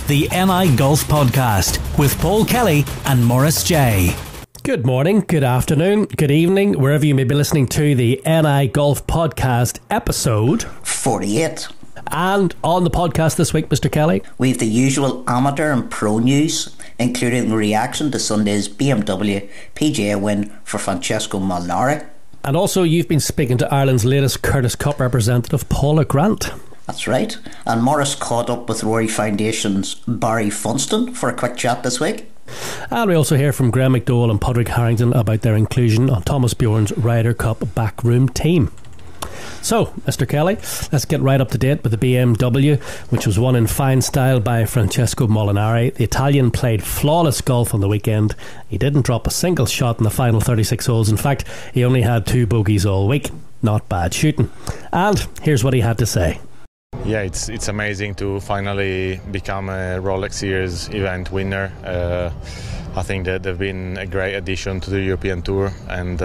the NI Golf Podcast with Paul Kelly and Maurice J. Good morning, good afternoon, good evening, wherever you may be listening to the NI Golf Podcast episode 48. And on the podcast this week, Mr. Kelly, we have the usual amateur and pro news, including a reaction to Sunday's BMW PGA win for Francesco Molinari. And also you've been speaking to Ireland's latest Curtis Cup representative, Paula Grant. That's right. And Morris caught up with Rory Foundation's Barry Funston for a quick chat this week. And we also hear from Graham McDowell and Padraig Harrington about their inclusion on Thomas Bjorn's Ryder Cup backroom team. So, Mr. Kelly, let's get right up to date with the BMW, which was won in fine style by Francesco Molinari. The Italian played flawless golf on the weekend. He didn't drop a single shot in the final 36 holes. In fact, he only had 2 bogeys all week. Not bad shooting. And here's what he had to say. Yeah, it's amazing to finally become a Rolex Series event winner. I think that they've been a great addition to the European Tour, and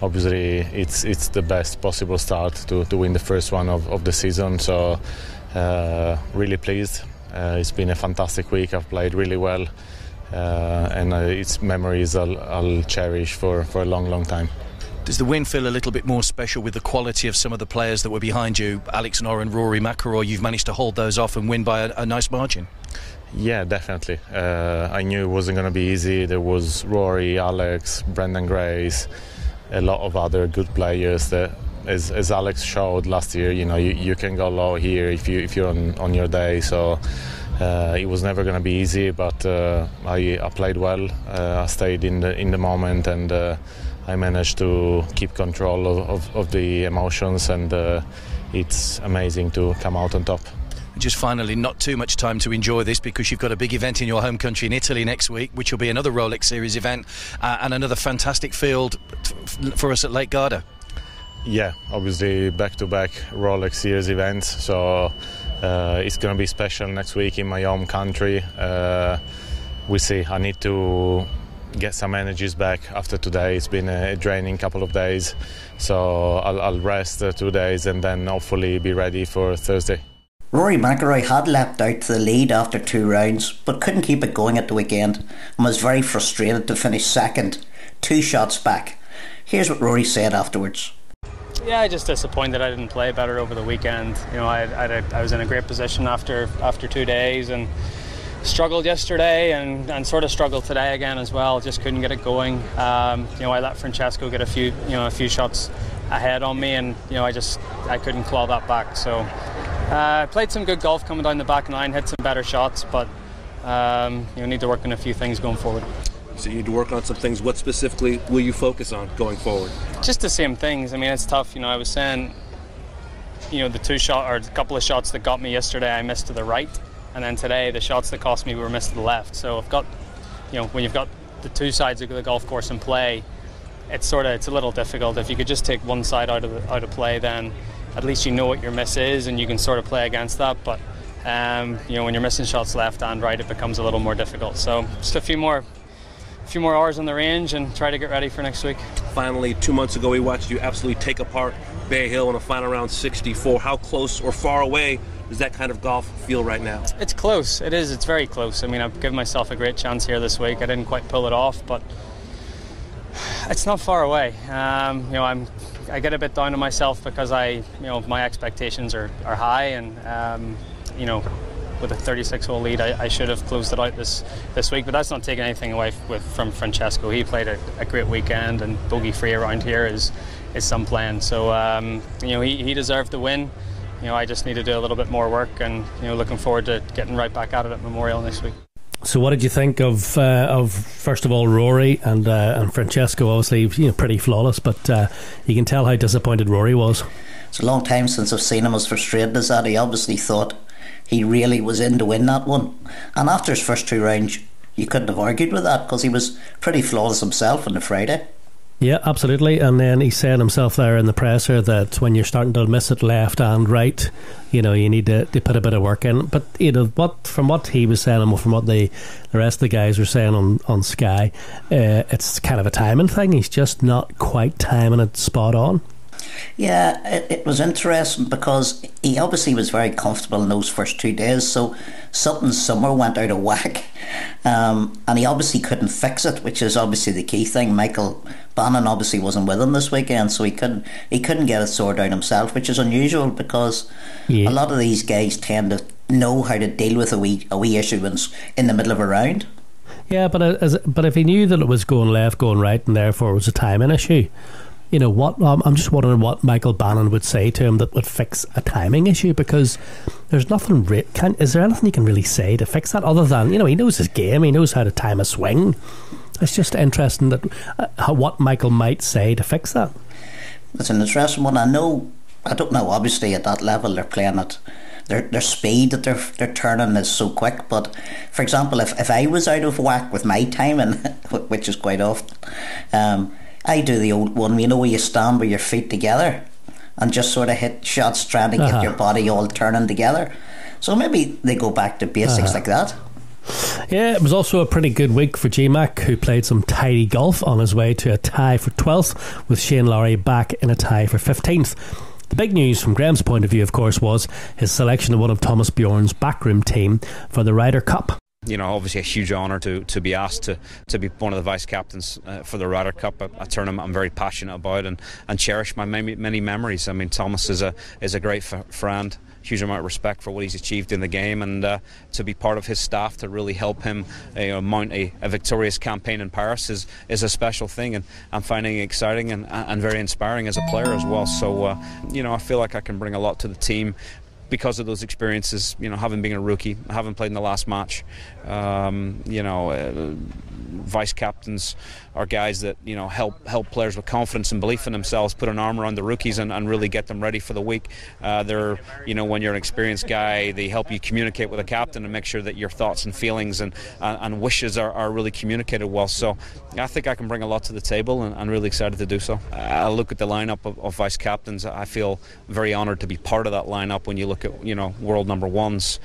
obviously it's the best possible start to win the first one of the season. So really pleased. It's been a fantastic week. I've played really well, and it's memories I'll cherish for a long time. Does the win feel a little bit more special with the quality of some of the players that were behind you? Alex Noren, Rory McIlroy, you've managed to hold those off and win by a nice margin. Yeah, definitely. I knew it wasn't going to be easy. There was Rory, Alex, Brendan Grace, a lot of other good players that, as Alex showed last year, you can go low here if you're on your day. So it was never going to be easy, but I played well. I stayed in the moment, and I managed to keep control of the emotions, and it's amazing to come out on top. Just finally, not too much time to enjoy this because you've got a big event in your home country in Italy next week, which will be another Rolex Series event and another fantastic field for us at Lake Garda. Yeah, obviously back-to-back Rolex Series events, so it's going to be special next week in my home country. We'll see. I need to get some energies back after today. It's been a draining couple of days, so I'll rest 2 days and then hopefully be ready for Thursday. Rory McIlroy had leapt out to the lead after 2 rounds, but couldn't keep it going at the weekend and was very frustrated to finish second, 2 shots back. Here's what Rory said afterwards. Yeah, just disappointed I didn't play better over the weekend. I was in a great position after 2 days and struggled yesterday and sort of struggled today again as well. Just couldn't get it going. I let Francesco get a few shots ahead on me, and I couldn't claw that back. So I played some good golf coming down the back 9, hit some better shots, but need to work on a few things going forward. So you need to work on some things. What specifically will you focus on going forward? Just the same things. I mean, it's tough. I was saying, the 2 shot or a couple of shots that got me yesterday, I missed to the right. And then today, the shots that cost me were missed to the left. So I've got, when you've got the 2 sides of the golf course in play, it's a little difficult. If you could just take one side out of play, then at least you know what your miss is and you can sort of play against that. But when you're missing shots left and right, it becomes a little more difficult. So just a few more hours on the range and try to get ready for next week. Finally, 2 months ago, we watched you absolutely take apart Bay Hill in a final round 64. How close or far away does that kind of golf feel right now? It's close. It is. It's very close. I mean, I've given myself a great chance here this week. I didn't quite pull it off, but it's not far away. I get a bit down on myself because my expectations are high, and with a 36-hole lead, I should have closed it out this week. But that's not taking anything away from Francesco. He played a great weekend, and bogey-free around here is some playing. So he deserved the win. I just need to do a little bit more work, and looking forward to getting right back at it at Memorial next week. So what did you think of first of all Rory and Francesco? Obviously, pretty flawless, but you can tell how disappointed Rory was. It's a long time since I've seen him as frustrated as that. He obviously thought he really was in to win that one, and after his first 2 rounds, you couldn't have argued with that because he was pretty flawless himself on the Friday. Yeah, absolutely. And then he said himself there in the presser that when you're starting to miss it left and right, you need to put a bit of work in. But from what he was saying and from what the rest of the guys were saying on Sky, it's kind of a timing thing. He's just not quite timing it spot on. Yeah, it was interesting because he obviously was very comfortable in those first 2 days, so something somewhere went out of whack, and he obviously couldn't fix it, which is obviously the key thing. Michael Bannon obviously wasn't with him this weekend, so he couldn't get it sorted out himself, which is unusual because a lot of these guys tend to know how to deal with a wee issue in the middle of a round. Yeah, but if he knew that it was going left, going right, and therefore it was a timing issue, you know what? I'm just wondering what Michael Bannon would say to him that would fix a timing issue, because there's nothing. Is there anything he can really say to fix that other than, you know, he knows his game, he knows how to time a swing. It's just interesting that what Michael might say to fix that. It's an interesting one. I don't know. Obviously, at that level, they're playing at their speed that they're turning is so quick. But for example, if I was out of whack with my timing, which is quite often, I do the old one, you know, where you stand with your feet together and just sort of hit shots trying to get your body all turning together. So maybe they go back to basics like that. Yeah, it was also a pretty good week for GMAC, who played some tidy golf on his way to a tie for 12th, with Shane Lowry back in a tie for 15th. The big news from Graham's point of view, of course, was his selection of one of Thomas Bjorn's backroom team for the Ryder Cup. You know, obviously a huge honour to be asked to be one of the vice captains for the Ryder Cup, a tournament I'm very passionate about and cherish my many memories. I mean, Thomas is a great friend, huge amount of respect for what he's achieved in the game, and to be part of his staff to really help him mount a victorious campaign in Paris is a special thing, and I'm finding it exciting and very inspiring as a player as well. So you know, I feel like I can bring a lot to the team because of those experiences, you know, having been a rookie, having played in the last match. You know, vice captains are guys that, you know, help players with confidence and belief in themselves, put an arm around the rookies and really get them ready for the week. They're, you know, when you're an experienced guy, they help you communicate with a captain and make sure that your thoughts and feelings and wishes are really communicated well. So I think I can bring a lot to the table, and I'm really excited to do so. I look at the lineup of vice captains. I feel very honoured to be part of that lineup. When you look at, you know, world number ones,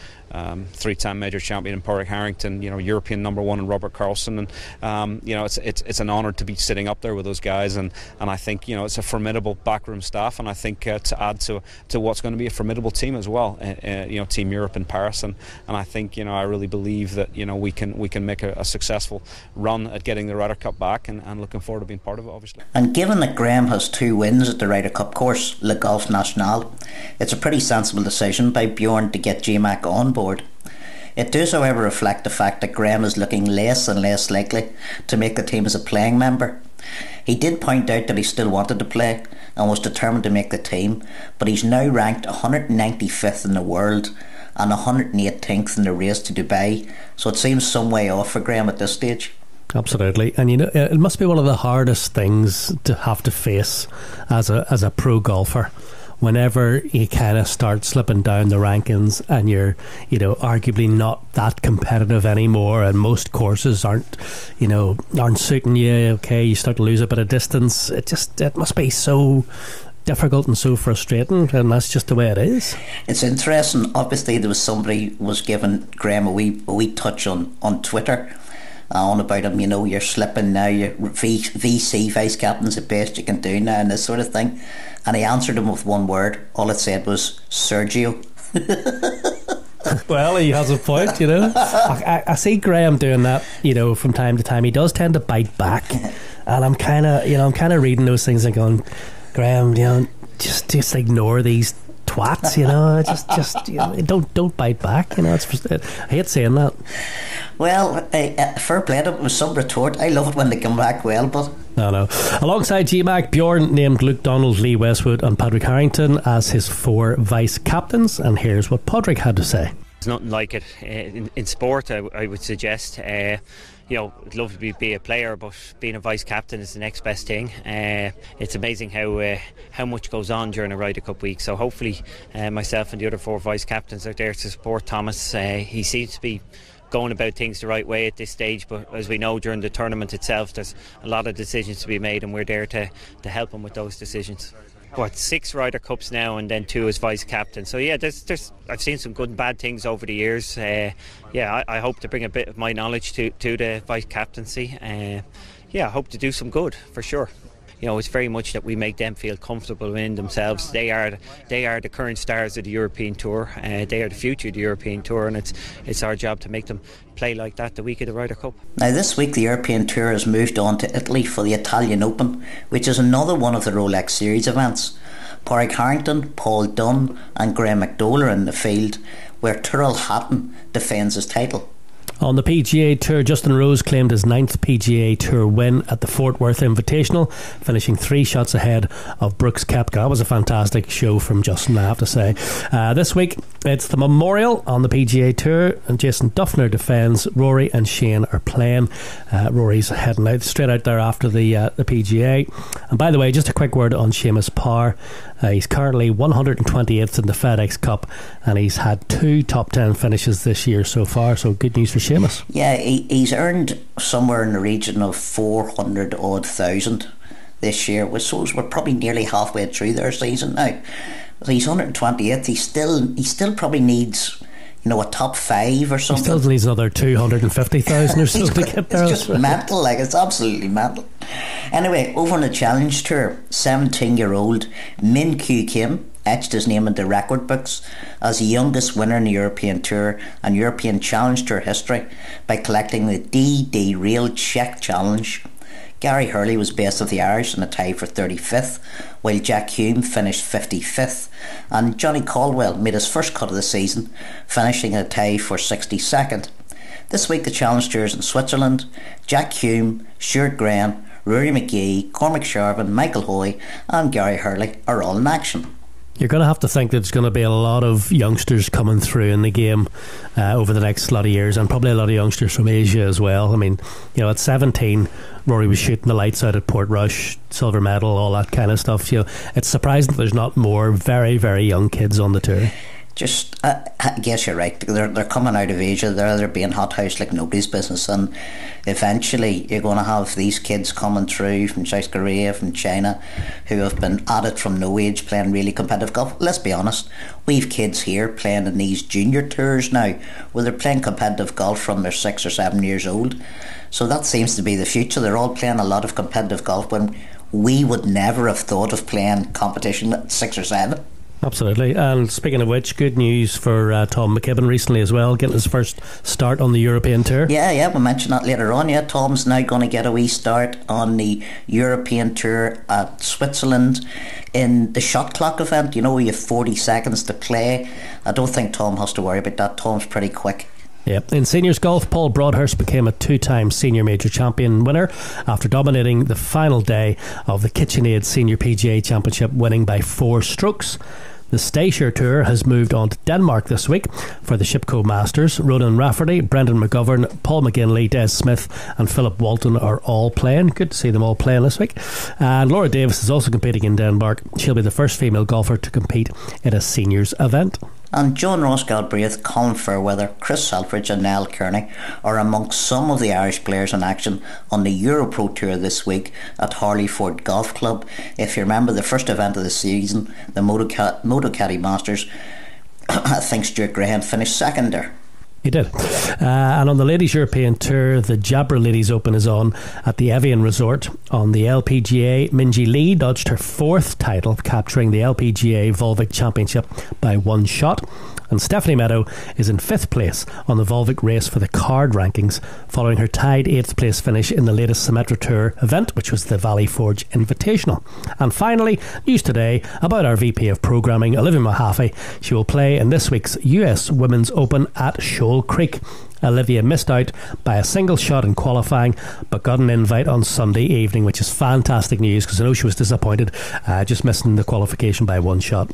three-time major champion in Padraig Harrington, you know, European number one in Robert Carlson, and you know, it's an honour to be sitting up there with those guys, and I think, you know, it's a formidable backroom staff, and I think to add to what's going to be a formidable team as well, you know, Team Europe in Paris, and I think, you know, I really believe that, you know, we can make a successful run at getting the Ryder Cup back, and looking forward to being part of it, obviously. And given that Graham has 2 wins at the Ryder Cup course, Le Golf National, it's a pretty sensible decision by Bjorn to get GMAC on board. It does, however, reflect the fact that Graham is looking less and less likely to make the team as a playing member. He did point out that he still wanted to play and was determined to make the team, but he's now ranked 195th in the world and 118th in the race to Dubai, so it seems some way off for Graham at this stage. Absolutely. And you know, it must be one of the hardest things to have to face as a pro golfer, whenever you kind of start slipping down the rankings and you're, you know, arguably not that competitive anymore, and most courses aren't suiting you. Okay, you start to lose a bit of distance. It must be so difficult and so frustrating, and that's just the way it is. It's interesting. Obviously, there was somebody was giving Graham a wee touch on Twitter on about him, you know, you're slipping now, you're VC vice captain's the best you can do now, and this sort of thing. And he answered him with one word. All it said was Sergio. Well, he has a point, you know. I see Graham doing that, you know, from time to time. He does tend to bite back, and I'm kind of reading those things and going, Graham, you know, just ignore these twats, you know. Just you know, don't bite back, you know. I hate saying that. Well, fair play to him. It was some retort. I love it when they come back well, but no. Alongside GMAC, Bjorn named Luke Donald, Lee Westwood and Padraig Harrington as his 4 vice captains, and here's what Padraig had to say. There's nothing like it in sport. I would suggest. You know, I'd love to be a player, but being a vice captain is the next best thing. It's amazing how much goes on during a Ryder Cup week. So hopefully, myself and the other 4 vice captains are there to support Thomas. He seems to be going about things the right way at this stage, but as we know, during the tournament itself, there's a lot of decisions to be made, and we're there to help him with those decisions. 6 Ryder Cups now, and then 2 as vice captain. So yeah, I've seen some good and bad things over the years. I hope to bring a bit of my knowledge to the vice captaincy. I hope to do some good for sure. it's very much that we make them feel comfortable in themselves. They are the current stars of the European Tour. They are the future of the European Tour, and it's our job to make them play like that the week of the Ryder Cup. Now this week the European Tour has moved on to Italy for the Italian Open, which is another one of the Rolex Series events. Padraig Harrington, Paul Dunne and Graham McDowell are in the field, where Tyrrell Hatton defends his title. On the PGA Tour, Justin Rose claimed his 9th PGA Tour win at the Fort Worth Invitational, finishing 3 shots ahead of Brooks Koepka. That was a fantastic show from Justin, I have to say. This week, it's the Memorial on the PGA Tour, and Jason Duffner defends. Rory and Shane are playing. Rory's heading out straight out there after the PGA. And by the way, just a quick word on Seamus Power. He's currently 128th in the FedEx Cup, and he's had 2 top 10 finishes this year so far, so good news for Seamus. Yeah, he's earned somewhere in the region of 400 odd thousand this year, which shows we're probably nearly halfway through their season now. So he's 128th. He still probably needs, a top 5 or something. He still needs another 250,000 or so to get there. It's just mental, it's absolutely mental. Anyway, over on the Challenge Tour, 17-year-old Min Kyu Kim etched his name into record books as the youngest winner in the European Tour and European Challenge Tour history by collecting the DD Real Czech Challenge. Gary Hurley was best of the Irish in a tie for 35th, while Jack Hume finished 55th, and Johnny Caldwell made his first cut of the season, finishing in a tie for 62nd. This week the Challenge Tour is in Switzerland. Jack Hume, Stuart Graham, Rory McGee, Cormac Sharvin, Michael Hoy and Gary Hurley are all in action. You're going to have to think that there's going to be a lot of youngsters coming through in the game over the next lot of years, and probably a lot of youngsters from Asia as well. I mean, at 17, Rory was shooting the lights out at Portrush, silver medal, all that kind of stuff. It's surprising that there's not more very, very young kids on the tour. I guess you're right. They're coming out of Asia. They're being hothoused like nobody's business, and eventually you're going to have these kids coming through from South Korea, from China, who have been at it from no age, playing really competitive golf. Let's be honest, we've kids here playing in these junior tours now, where they're playing competitive golf from they're 6 or 7 years old. So that seems to be the future. They're all playing a lot of competitive golf when we would never have thought of playing competition at 6 or 7. Absolutely. And speaking of which, good news for Tom McKibben recently as well, getting his first start on the European Tour. Yeah, we'll mention that later on. Yeah, Tom's now going to get a wee start on the European Tour at Switzerland in the shot clock event. You have 40 seconds to play. I don't think Tom has to worry about that. Tom's pretty quick. Yeah. In seniors golf, Paul Broadhurst became a 2-time senior major champion winner after dominating the final day of the KitchenAid Senior PGA Championship, winning by 4 strokes. The Stayshire Tour has moved on to Denmark this week for the Shipco Masters. Ronan Rafferty, Brendan McGovern, Paul McGinley, Des Smith and Philip Walton are all playing. Good to see them all playing this week. And Laura Davis is also competing in Denmark. She'll be the first female golfer to compete in a seniors event. And John Ross Galbraith, Colin Fairweather, Chris Selfridge and Niall Kearney are amongst some of the Irish players in action on the Europro Tour this week at Harleyford Golf Club. If you remember the first event of the season, the Motocaddy Masters, I think Stuart Graham finished second there. He did. And on the Ladies European Tour, the Jabra Ladies Open is on at the Evian Resort. On the LPGA, Minjee Lee dodged her 4th title, capturing the LPGA Volvic Championship by 1 shot. And Stephanie Meadow is in 5th place on the Volvic race for the card rankings, following her tied 8th place finish in the latest Symetra Tour event, which was the Valley Forge Invitational. And finally, news today about our VP of Programming, Olivia Mahaffey. She will play in this week's US Women's Open at Shoal Creek. Olivia missed out by a single shot in qualifying, but got an invite on Sunday evening, which is fantastic news because I know she was disappointed just missing the qualification by 1 shot.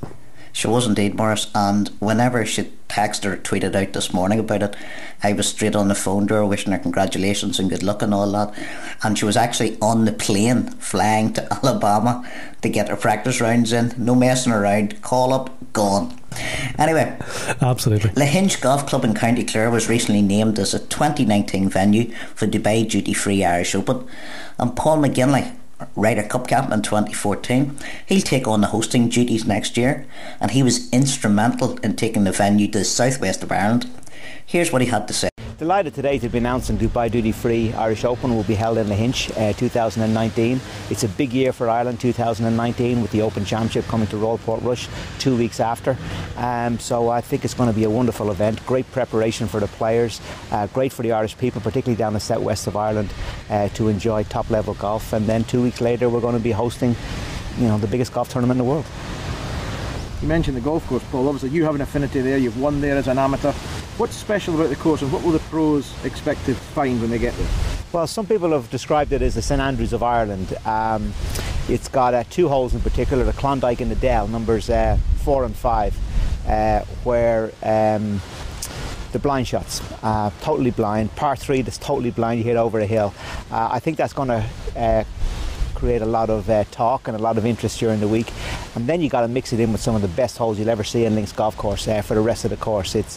She was indeed, Morris, and whenever she texted or tweeted out this morning about it, I was straight on the phone to her wishing her congratulations and good luck and all that. And she was actually on the plane flying to Alabama to get her practice rounds in. No messing around. Call up, gone. Anyway, absolutely. Lahinch Golf Club in County Clare was recently named as a 2019 venue for Dubai Duty Free Irish Open, and Paul McGinley, Ryder Cup captain in 2014, he'll take on the hosting duties next year, and he was instrumental in taking the venue to the southwest of Ireland. Here's what he had to say. Delighted today to be announcing Dubai Duty Free Irish Open will be held in Lahinch 2019. It's a big year for Ireland, 2019, with the Open Championship coming to Rollport Rush 2 weeks after. So I think it's going to be a wonderful event. Great preparation for the players, great for the Irish people, particularly down the southwest of Ireland, to enjoy top level golf. And then 2 weeks later we're going to be hosting, the biggest golf tournament in the world. You mentioned the golf course, Paul. Obviously you have an affinity there, you've won there as an amateur. What's special about the course, and what will the pros expect to find when they get there? Well, some people have described it as the St Andrews of Ireland. It's got 2 holes in particular, the Klondike and the Dell, numbers 4 and 5, where the blind shots, totally blind. Par 3 that's totally blind, you hit over a hill. I think that's going to create a lot of talk and a lot of interest during the week. And then you got to mix it in with some of the best holes you'll ever see in links golf course for the rest of the course. It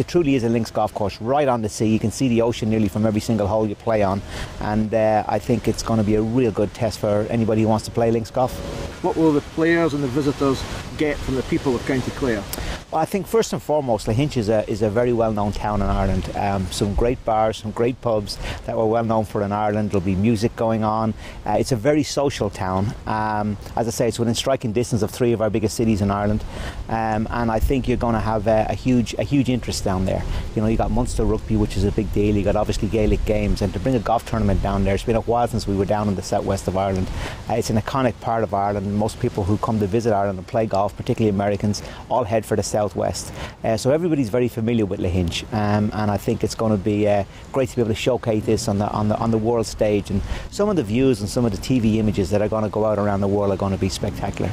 truly is a links golf course right on the sea. You can see the ocean nearly from every single hole you play on, and I think it's going to be a real good test for anybody who wants to play links golf. What will the players and the visitors get from the people of County Clare? Well, I think first and foremost, Lahinch is a very well-known town in Ireland. Some great bars, some great pubs that we're well known for in Ireland. There'll be music going on. It's a very social town. As I say, it's within striking distance of 3 of our biggest cities in Ireland, and I think you're going to have a huge interest down there. You got Munster Rugby, which is a big deal. You got obviously Gaelic games, and to bring a golf tournament down there, it's been a while since we were down in the southwest of Ireland. It's an iconic part of Ireland. Most people who come to visit Ireland and play golf, particularly Americans, all head for the southwest. So everybody's very familiar with Lahinch, and I think it's going to be great to be able to showcase this on the world stage. And some of the views and some of the TV images that are going to go out around the world are going to be spectacular.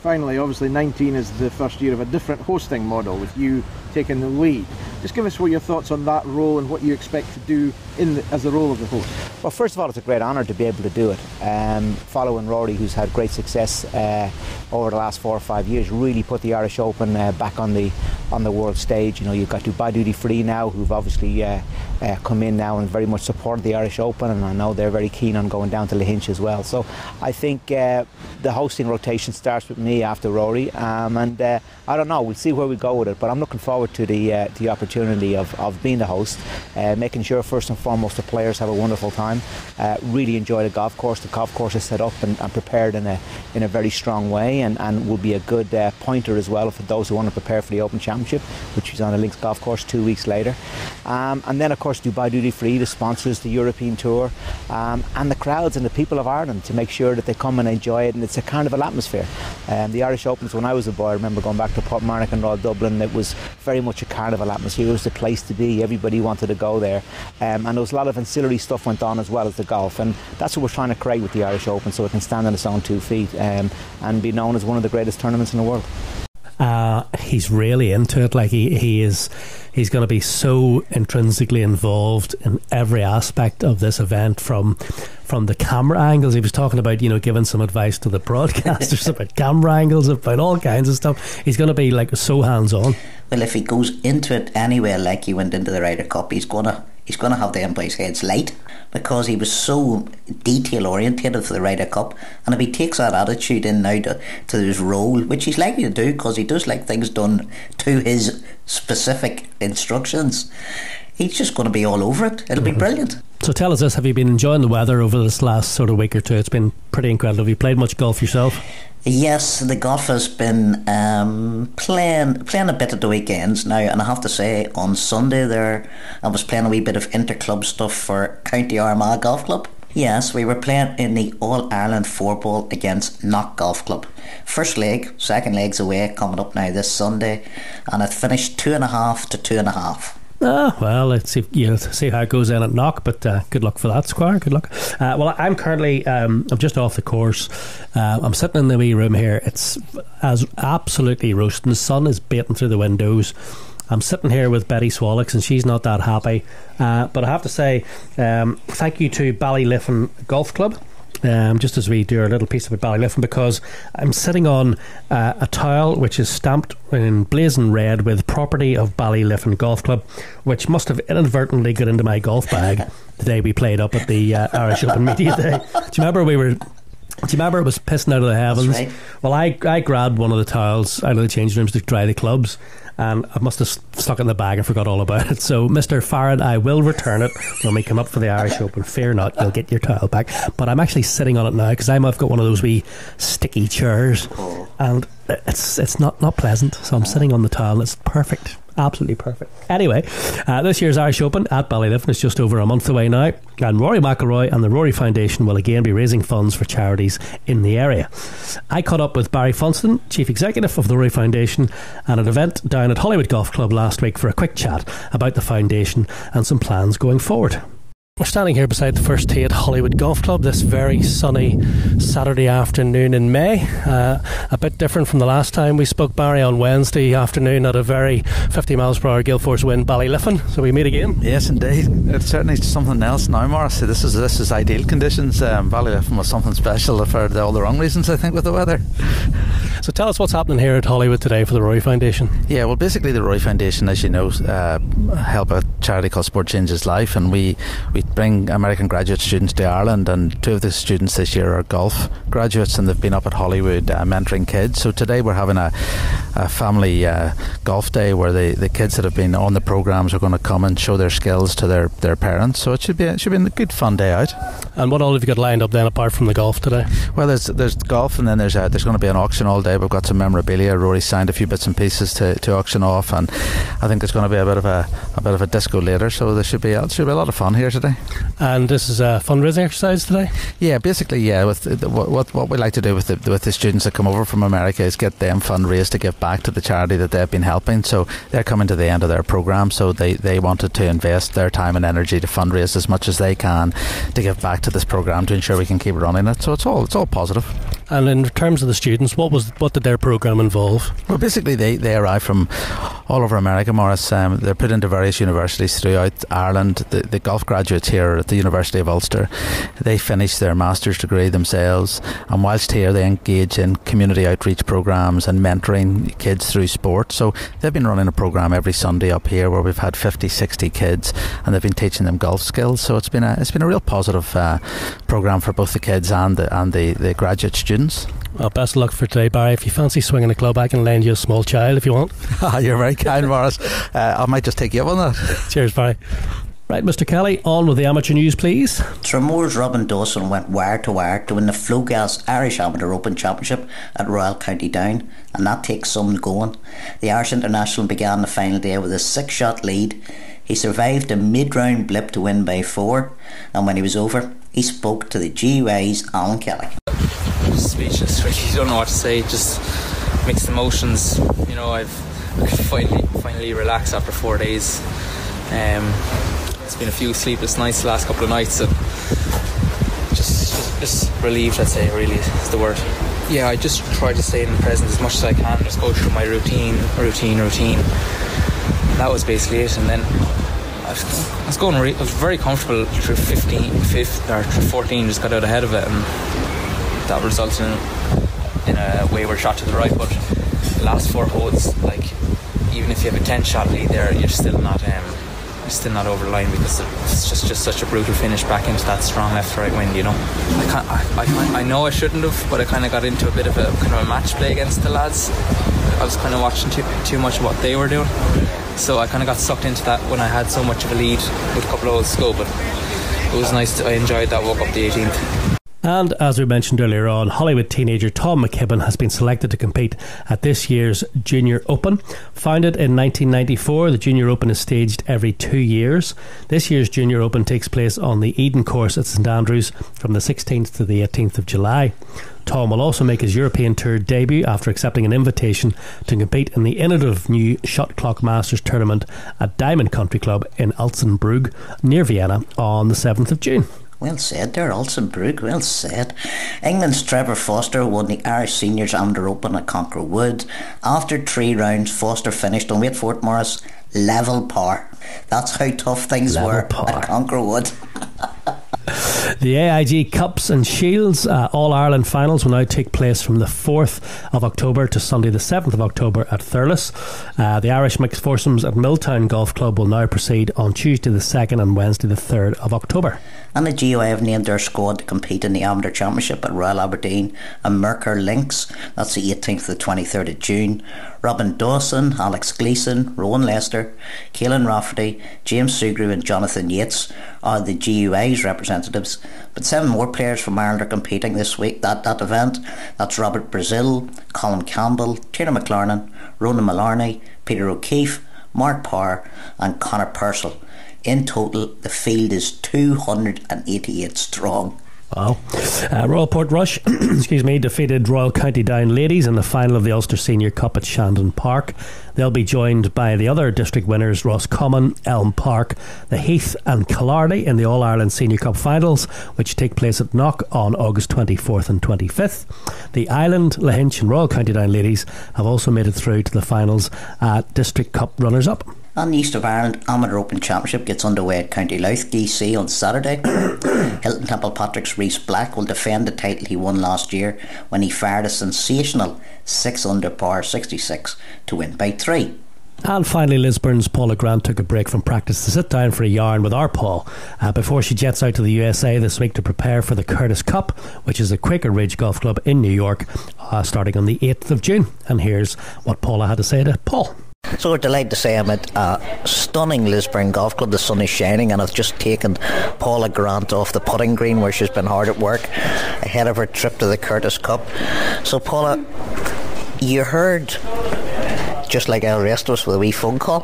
Finally, obviously 19 is the first year of a different hosting model, with you taking the lead. Just give us what your thoughts on that role and what you expect to do as the role of the host. Well, first of all, it's a great honour to be able to do it. Following Rory, who's had great success over the last 4 or 5 years, really put the Irish Open back on the world stage. You've got Dubai Duty Free now, who've obviously come in now and very much supported the Irish Open, and I know they're very keen on going down to Lahinch as well. So I think the hosting rotation starts with me after Rory, and I don't know, we'll see where we go with it, but I'm looking forward to the opportunity of being the host, making sure first and foremost the players have a wonderful time, really enjoy the golf course. The golf course is set up and prepared in a very strong way, and will be a good pointer as well for those who want to prepare for the Open Championship, which is on the links golf course 2 weeks later. And then of course Dubai Duty Free, the sponsors, the European Tour, and the crowds and the people of Ireland, to make sure that they come and enjoy it, and it's a carnival atmosphere. The Irish Opens, when I was a boy, I remember going back to Portmarnock and Royal Dublin, it was very much a carnival atmosphere. It was the place to be. Everybody wanted to go there, and there was a lot of ancillary stuff went on as well as the golf, and that's what we're trying to create with the Irish Open, so it can stand on its own 2 feet and be known as one of the greatest tournaments in the world. He's really into it. Like he's going to be so intrinsically involved in every aspect of this event, from the camera angles. He was talking about, giving some advice to the broadcasters about camera angles, about all kinds of stuff. He's going to be like so hands-on. Well, if he goes into it anyway like he went into the Ryder Cup, he's going to have the Empire's heads light, because he was so detail orientated for the Ryder Cup, and if he takes that attitude in now to his role, which he's likely to do because he does like things done to his specific instructions, he's just going to be all over it. It'll be brilliant. So tell us this, have you been enjoying the weather over this last sort of week or two? It's been pretty incredible. Have you played much golf yourself? Yes, the golf has been playing a bit at the weekends now, and I have to say on Sunday there I was playing a wee bit of inter-club stuff for County Armagh Golf Club. Yes, we were playing in the All-Ireland 4-ball against Knock Golf Club. First leg, second leg's away, coming up now this Sunday, and it finished 2.5 to 2.5. Well, let's see how it goes in at Knock, but good luck for that, Squire. Good luck. Well, I'm currently I'm just off the course. I'm sitting in the wee room here. It's as absolutely roasting. The sun is beating through the windows. I'm sitting here with Betty Swallocks, and she's not that happy. But I have to say, thank you to Ballyliffin Golf Club. Just as we do our little piece about Ballyliffin, because I'm sitting on a towel which is stamped in blazing red with property of Ballyliffin Golf Club, which must have inadvertently got into my golf bag the day we played up at the Irish Open Media Day. Do you remember it was pissing out of the heavens? Right. Well, I grabbed one of the towels out of the change rooms to dry the clubs, and I must have stuck it in the bag and forgot all about it. So, Mr. Farron, I will return it when we come up for the Irish Open. Fear not, you'll get your towel back. But I'm actually sitting on it now because I've got one of those wee sticky chairs, and it's not pleasant. So I'm sitting on the towel. It's perfect. Absolutely perfect. Anyway, this year's Irish Open at Ballyliffin is just over a month away now, and Rory McIlroy and the Rory Foundation will again be raising funds for charities in the area. I caught up with Barry Funston, Chief Executive of the Rory Foundation, at an event down at Hollywood Golf Club last week for a quick chat about the foundation and some plans going forward. We're standing here beside the first tee at Hollywood Golf Club this very sunny Saturday afternoon in May. A bit different from the last time we spoke, Barry, on Wednesday afternoon at a very 50 miles per hour gale force wind Ballyliffin. So we meet again. Yes, indeed. It's certainly something else now, Morris. This is ideal conditions. Ballyliffin was something special for all the wrong reasons, I think, with the weather. So tell us what's happening here at Hollywood today for the Rory Foundation. Yeah, well, basically the Rory Foundation, as you know, help a charity called Sport Changes Life, and we bring American graduate students to Ireland, and 2 of the students this year are golf graduates, and they've been up at Hollywood mentoring kids. So today we're having a family golf day where the kids that have been on the programmes are going to come and show their skills to their parents. So it should be a good fun day out. And what all have you got lined up then apart from the golf today? Well, there's golf, and then there's going to be an auction all day. We've got some memorabilia. Rory signed a few bits and pieces to auction off, and I think there's going to be a bit of a disco later. So there should be a lot of fun here today. And this is a fundraising exercise today? Yeah, basically, yeah. With what we like to do with the students that come over from America is get them fundraised to give back to the charity that they've been helping. So they're coming to the end of their programme, so they wanted to invest their time and energy to fundraise as much as they can to give back to this programme to ensure we can keep running it. So it's all positive. And in terms of the students, what did their programme involve? Well, basically they arrive from all over America, Morris. They're put into various universities throughout Ireland. The golf graduates here at the University of Ulster, they finish their master's degree themselves, and whilst here they engage in community outreach programmes and mentoring kids through sport. So they've been running a programme every Sunday up here where we've had 50-60 kids, and they've been teaching them golf skills. So it's been a real positive programme for both the kids and the graduate students. Well, best of luck for today, Barry. If you fancy swinging a club, I can lend you a small child if you want. You're very kind, Morris. I might just take you up on that. Cheers, Barry. Right, Mr. Kelly, on with the amateur news, please. Tramore's Robin Dawson went wire to wire to win the Flowgas Irish Amateur Open Championship at Royal County Down, and that takes some going. The Irish International began the final day with a 6-shot lead. He survived a mid-round blip to win by 4, and when he was over, he spoke to the GUI's Alan Kelly. Speechless, really don't know what to say, just mixed emotions. You know, I could finally relax after 4 days. It's been a few sleepless nights the last couple of nights, and just relieved, I'd say, really is the word. Yeah, I just try to stay in the present as much as I can, just go through my routine. That was basically it, and then I was very comfortable through 14, just got out ahead of it, and that resulted in a wayward shot to the right. But the last 4 holes, like, even if you have a 10-shot lead there, you're still not over the line, because it's just such a brutal finish back into that strong left-right wind. You know, I know I shouldn't have, but I kind of got into a bit of a match play against the lads. I was kind of watching too much of what they were doing, so I kind of got sucked into that when I had so much of a lead with a couple of holes to go. But it was nice. I enjoyed that walk up the 18th. And as we mentioned earlier on, Hollywood teenager Tom McKibben has been selected to compete at this year's Junior Open. Founded in 1994, the Junior Open is staged every 2 years. This year's Junior Open takes place on the Eden course at St Andrews from the 16th to the 18th of July. Tom will also make his European Tour debut after accepting an invitation to compete in the innovative new Shot Clock Masters tournament at Diamond Country Club in Alsenbrück near Vienna on the 7th of June. Well said there, Alsenbrück, well said. England's Trevor Foster won the Irish Seniors Amateur Open at Conqueror Wood. After 3 rounds, Foster finished on, wait for it, Morris, level par. That's how tough things were at Conqueror Wood. The AIG Cups and Shields All-Ireland finals will now take place from the 4th of October to Sunday the 7th of October at Thurles. The Irish Mixed Foursomes at Milltown Golf Club will now proceed on Tuesday the 2nd and Wednesday the 3rd of October. And the GOI have named their squad to compete in the Amateur Championship at Royal Aberdeen and Mercer Links. That's the 18th to the 23rd of June. Robin Dawson, Alex Gleeson, Rowan Lester, Caelan Rafferty, James Sugru and Jonathan Yates are the GUI's representatives, but 7 more players from Ireland are competing this week that event. That's Robert Brazil, Colin Campbell, Tierna McLarnon, Ronan Mallarney, Peter O'Keefe, Mark Parr and Conor Purcell. In total, the field is 288 strong. Wow. Royal Portrush defeated Royal County Down ladies in the final of the Ulster Senior Cup at Shandon Park. They'll be joined by the other district winners, Roscommon, Elm Park, the Heath and Killarney in the All-Ireland Senior Cup finals, which take place at Knock on August 24th and 25th. The Island, Lahinch and Royal County Down ladies have also made it through to the finals at District Cup runners-up. And the East of Ireland Amateur Open Championship gets underway at County Louth, GC on Saturday. Hilton Temple Patrick's Rhys Black will defend the title he won last year when he fired a sensational 6 under par 66 to win by 3. And finally, Lisburn's Paula Grant took a break from practice to sit down for a yarn with our Paul before she jets out to the USA this week to prepare for the Curtis Cup, which is a Quaker Ridge Golf Club in New York, starting on the 8th of June. And here's what Paula had to say to Paul. So we're delighted to say I'm at a stunning Lisburn Golf Club. The sun is shining and I've just taken Paula Grant off the putting green where she's been hard at work ahead of her trip to the Curtis Cup. So Paula, you heard just like all the rest of us with a wee phone call.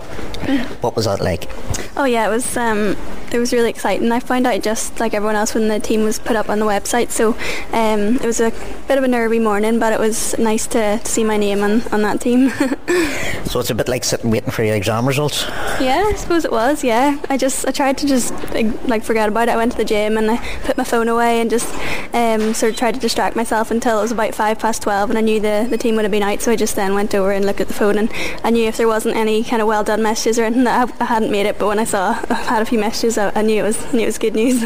What was that like? Oh yeah, it was really exciting. I found out just like everyone else when the team was put up on the website, so it was a bit of a nervy morning, but it was nice to see my name on that team. So it's a bit like sitting waiting for your exam results? Yeah, I suppose it was, yeah. I tried to just forget about it. I went to the gym and I put my phone away and just sort of tried to distract myself until it was about 12:05 and I knew the team would have been out, so I just then went over and looked at the phone and I knew if there wasn't any kind of well done messages or anything that I hadn't made it, but when I saw I had a few messages I knew it was good news.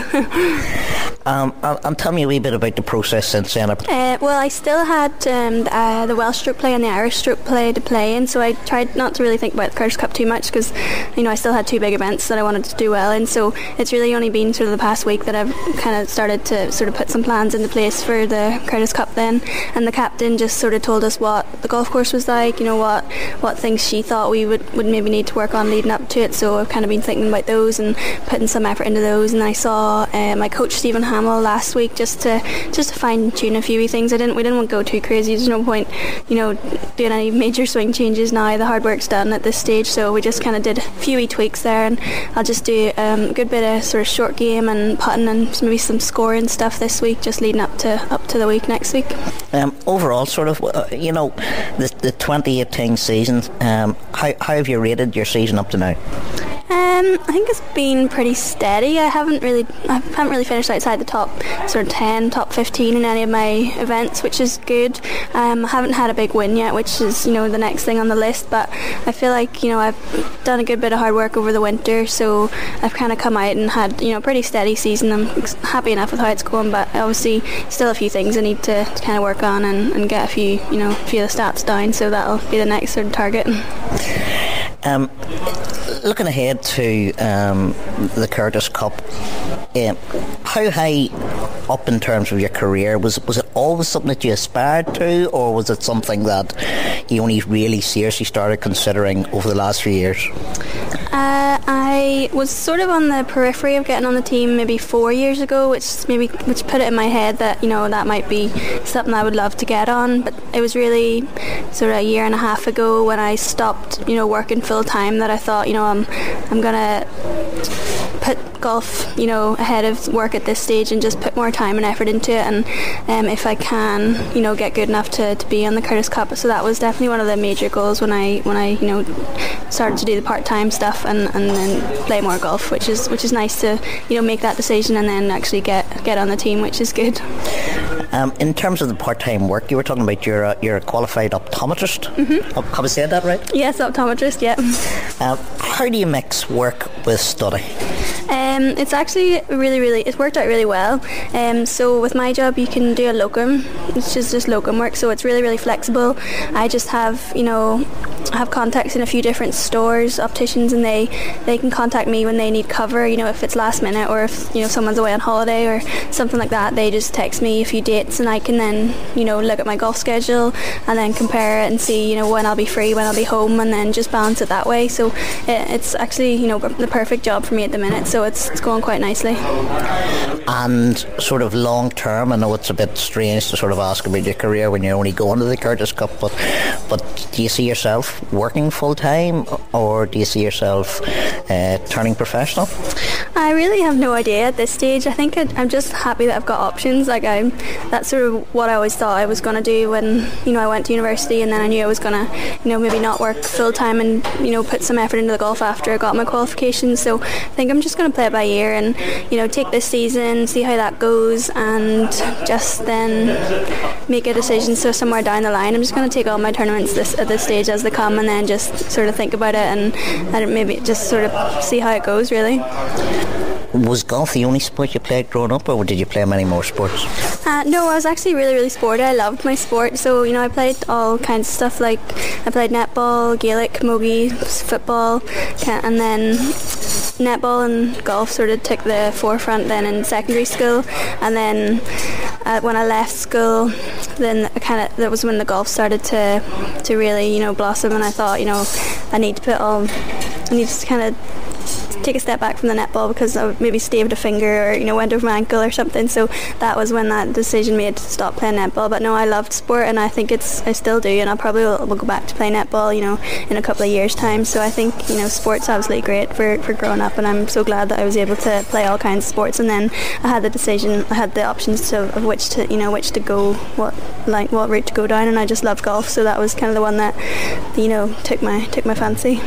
And tell me a wee bit about the process since then. Well, I still had the Welsh stroke play and the Irish stroke play to play in, so I tried not to really think about the Curtis Cup too much because I still had 2 big events that I wanted to do well in, so it's really only been sort of the past week that I've kind of started to sort of put some plans into place for the Curtis Cup then, and the captain just sort of told us what the golf course was like, what things she thought we would maybe need to work on leading up to it, so I've kind of been thinking about those and putting some effort into those. And I saw my coach Stephen Hamill last week just to fine tune a few wee things. We didn't want to go too crazy. There's no point doing any major swing changes now. The hard work's done at this stage, so we just kind of did a few wee tweaks there, and I'll just do a good bit of sort of short game and putting and maybe some scoring stuff this week, just leading up to the week next week. Overall, sort of the 2018 season, how have you rated your season up to now? I think it's been pretty steady. I haven't really finished outside the top sort of 10, top 15 in any of my events, which is good. I haven't had a big win yet, which is the next thing on the list, but I feel like I've done a good bit of hard work over the winter, so I've kind of come out and had a pretty steady season. I'm happy enough with how it's going, but obviously still a few things I need to kind of work on and get a few of the stats down, so that'll be the next sort of target. Looking ahead to the Curtis Cup, how high up in terms of your career was it always something that you aspired to, or was it something that you only really seriously started considering over the last few years? I was sort of on the periphery of getting on the team maybe 4 years ago, which put it in my head that that might be something I would love to get on. But it was really sort of a year and a half ago when I stopped working full time that I thought I'm gonna put golf ahead of work at this stage and just put more time and effort into it, and if I can get good enough to be on the Curtis Cup. So that was definitely one of the major goals when I started to do the part-time stuff and then play more golf, which is nice to make that decision and then actually get on the team, which is good. In terms of the part-time work, you were talking about you're a qualified optometrist. Mm-hmm. Have I said that right? Yes, optometrist, yeah. How do you mix work with study? It's actually it's worked out really well. So with my job you can do a locum, which is just locum work, so it's really flexible. I just have have contacts in a few different stores, opticians, and they can contact me when they need cover, if it's last minute, or if someone's away on holiday or something like that. They just text me a few dates, and I can then look at my golf schedule and then compare it and see when I'll be free, when I'll be home, and then just balance it that way. So it's actually the perfect job for me at the minute, so it's going quite nicely. And sort of long term, I know it's a bit strange to sort of ask about your career when you're only going to the Curtis Cup, but do you see yourself working full time, or do you see yourself turning professional? I really have no idea at this stage. I think I'm just happy that I've got options. That's sort of what I always thought I was going to do when I went to university, and then I knew I was going to maybe not work full time and put some effort into the golf after I got my qualifications. So I think I'm just going to play it by ear and take this season, see how that goes, and just then make a decision. So somewhere down the line, I'm just going to take all my tournaments at this stage as they come, and then just sort of think about it and maybe just sort of see how it goes, really. Was golf the only sport you played growing up, or did you play many more sports? No, I was actually really, really sporty. I loved my sport. So, I played all kinds of stuff. Like, I played netball, Gaelic, camogie, football, and then netball and golf sort of took the forefront then in secondary school. And then when I left school, then that was when the golf started to really, blossom. And I thought, I need to kind of take a step back from the netball because I maybe staved a finger or went over my ankle or something. So that was when that decision made to stop playing netball. But no, I loved sport, and I think I still do, and I probably will go back to play netball in a couple of years' time. So I think sport's absolutely great for growing up, and I'm so glad that I was able to play all kinds of sports. And then I had the options of which to go, what route to go down, and I just loved golf, so that was kind of the one that took my fancy.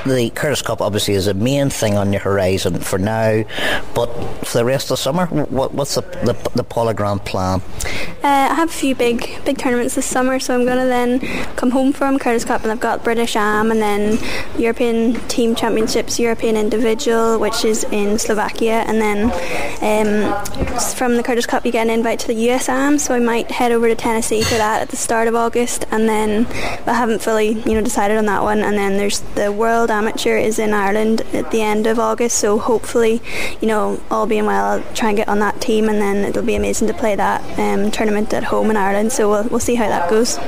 The Curtis Cup obviously is a main thing on your horizon for now, but for the rest of the summer, what's the Paula Grant plan? I have a few big tournaments this summer, so I'm going to then come home from Curtis Cup, and I've got British Am, and then European Team Championships, European Individual, which is in Slovakia, and then from the Curtis Cup you get an invite to the US Am, so I might head over to Tennessee for that at the start of August, and then I haven't fully decided on that one. And then there's the World Amateur is in Ireland at the end of August, so hopefully all being well I'll try and get on that team, and then it'll be amazing to play that tournament at home in Ireland, so we'll see how that goes.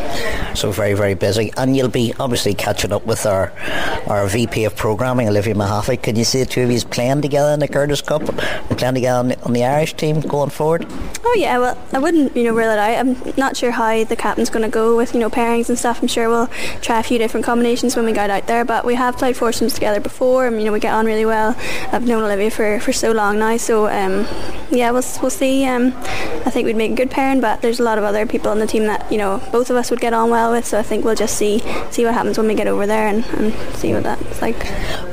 So very, very busy, and you'll be obviously catching up with our VP of Programming, Olivia Mahaffey. Can you see the two of you playing together in the Curtis Cup and playing together on the Irish team going forward? Oh yeah, well I wouldn't rule it out. I'm not sure how the captain's going to go with pairings and stuff. I'm sure we'll try a few different combinations when we get out there, but we have played foursomes together before, and we get on really well. I've known Olivia for so long now, so we'll see. I think we'd make a good pairing, but there's a lot of other people on the team that both of us would get on well with, so I think we'll just see what happens when we get over there and see what that's like.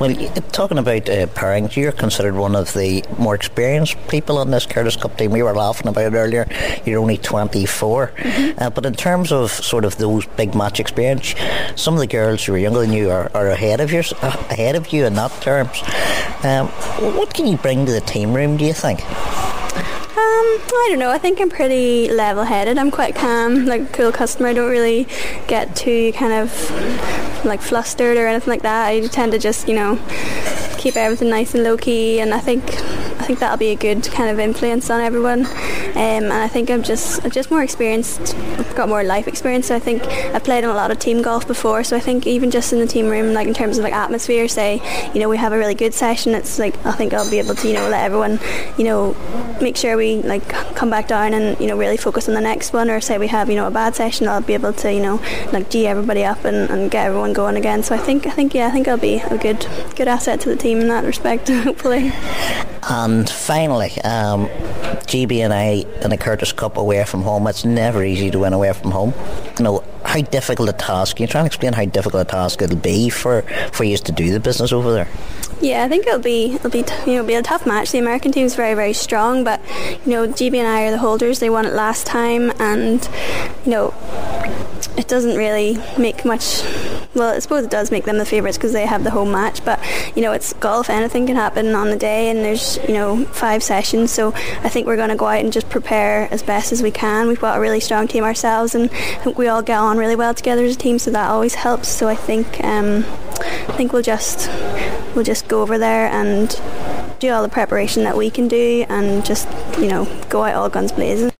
Well, talking about pairings, you're considered one of the more experienced people on this Curtis Cup team. We were laughing about it earlier, you're only 24, but in terms of sort of those big match experience, some of the girls who are younger than you are ahead of you in that terms. What can you bring to the team room, do you think? I don't know, I think I'm pretty level-headed. I'm quite calm, like a cool customer. I don't really get too kind of like flustered or anything like that. I tend to just keep everything nice and low-key, and I think that'll be a good kind of influence on everyone. And I think I'm just more experienced. I've got more life experience, so I think I've played in a lot of team golf before, so I think even just in the team room, like in terms of like atmosphere, say we have a really good session, it's like I think I'll be able to let everyone make sure we like come back down and really focus on the next one, or say we have a bad session, I'll be able to like G everybody up and get everyone going again. So I think I'll be a good asset to the team in that respect, hopefully. And finally, GB&I in a Curtis Cup away from home, it's never easy to win away from home. How difficult a task, can you try and explain how difficult a task it'll be for you to do the business over there? Yeah, I think it'll be a tough match. The American team's very, very strong, but GB&I are the holders. They won it last time, and it doesn't really make much well, I suppose it does make them the favourites because they have the home match, but it's golf, anything can happen on the day, and there's 5 sessions, so I think we're going to go out and just prepare as best as we can. We've got a really strong team ourselves, and I think we all get on really well together as a team, so that always helps. So I think we'll just go over there and do all the preparation that we can do, and just go out all guns blazing.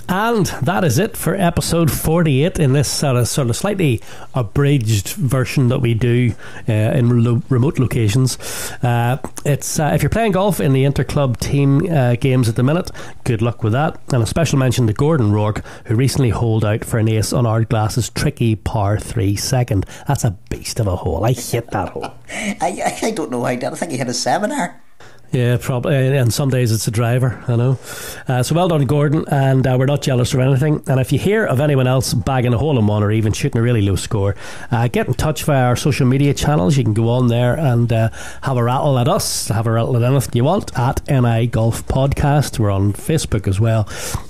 And that is it for episode 48 in this sort of slightly abridged version that we do in remote locations. It's if you're playing golf in the inter-club team games at the minute, good luck with that. And a special mention to Gordon Rourke, who recently holed out for an ace on Ardglass's tricky par 3 second. That's a beast of a hole. I hit that hole. I don't know how I did. I think he hit a 7-iron. Yeah, probably. And some days it's a driver, I know. So well done, Gordon. And we're not jealous of anything. And if you hear of anyone else bagging a hole-in-one or even shooting a really low score, get in touch via our social media channels. You can go on there and have a rattle at us, have a rattle at anything you want, at NI Golf Podcast. We're on Facebook as well.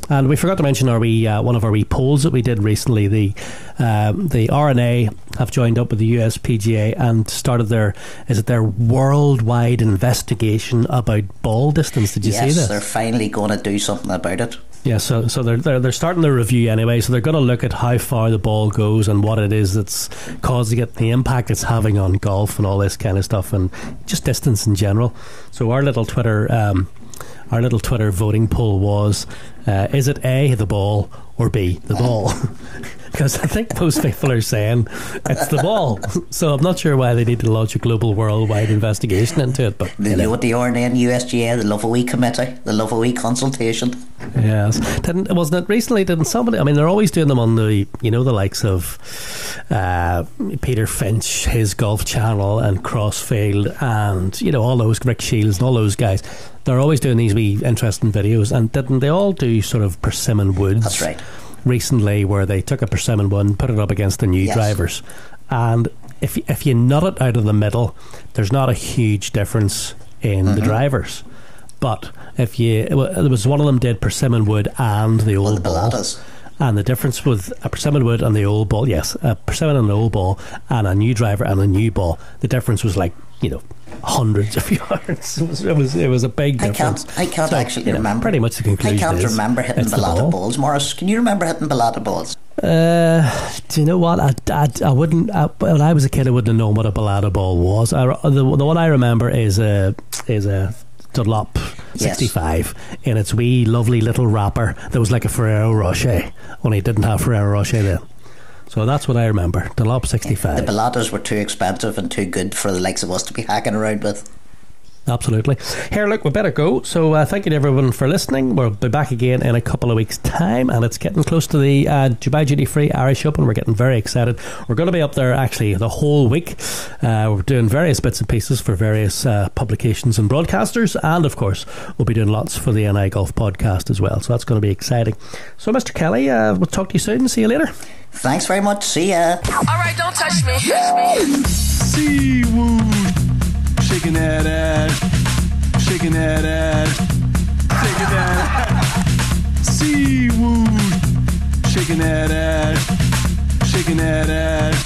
And we forgot to mention one of our wee polls that we did recently. The RNA have joined up with the USPGA and started their worldwide investigation about ball distance. Did you see this? Yes, they're finally going to do something about it. Yeah, so they're starting the review anyway. So they're going to look at how far the ball goes and what it is that's causing it, the impact it's having on golf and all this kind of stuff, and just distance in general. So our little Twitter voting poll was: is it A, the ball, or B, the ball? Because I think most people are saying it's the ball. So I'm not sure why they need to launch a global worldwide investigation into it. But you know what the RNA and USGA, they love a wee committee, they love a wee consultation. Yes. Wasn't it recently? Didn't somebody? I mean, they're always doing them on the the likes of Peter Finch, his Golf Channel, and Crossfield, and all those Rick Shields and all those guys. They're always doing these wee interesting videos, and didn't they all do sort of Persimmon Woods? That's right. Recently, where they took a Persimmon one, put it up against the new drivers, and if you nut it out of the middle, there's not a huge difference in the drivers. But there was one of them did Persimmon Wood and the old ball, and the difference with a Persimmon Wood and the old ball, a Persimmon and the old ball, and a new driver and a new ball, the difference was like hundreds of yards. It was a big difference. I can't actually remember. Pretty much the conclusion. I can't remember hitting Bellata balls. Morris, can you remember hitting Bellata balls? Do you know what? I wouldn't. When I was a kid, I wouldn't have known what a Bellata ball was. The one I remember is a Dunlop 65 in its wee lovely little wrapper that was like a Ferrero Rocher, only it didn't have Ferrero Rocher then. So that's what I remember. Dunlop 65. The Bellatas were too expensive and too good for the likes of us to be hacking around with. Absolutely. Here, look, we better go. So thank you to everyone for listening. We'll be back again in a couple of weeks' time, and it's getting close to the Dubai Duty Free Irish Open. We're getting very excited. We're going to be up there actually the whole week. We're doing various bits and pieces for various publications and broadcasters, and of course we'll be doing lots for the NI Golf Podcast as well. So that's going to be exciting. So Mr. Kelly, we'll talk to you soon. See you later. Thanks very much. See ya. Alright, don't touch me. Seawood. Shaking that ass, shaking that ass, shaking that ass. Seawood, shaking that ass, shaking that ass.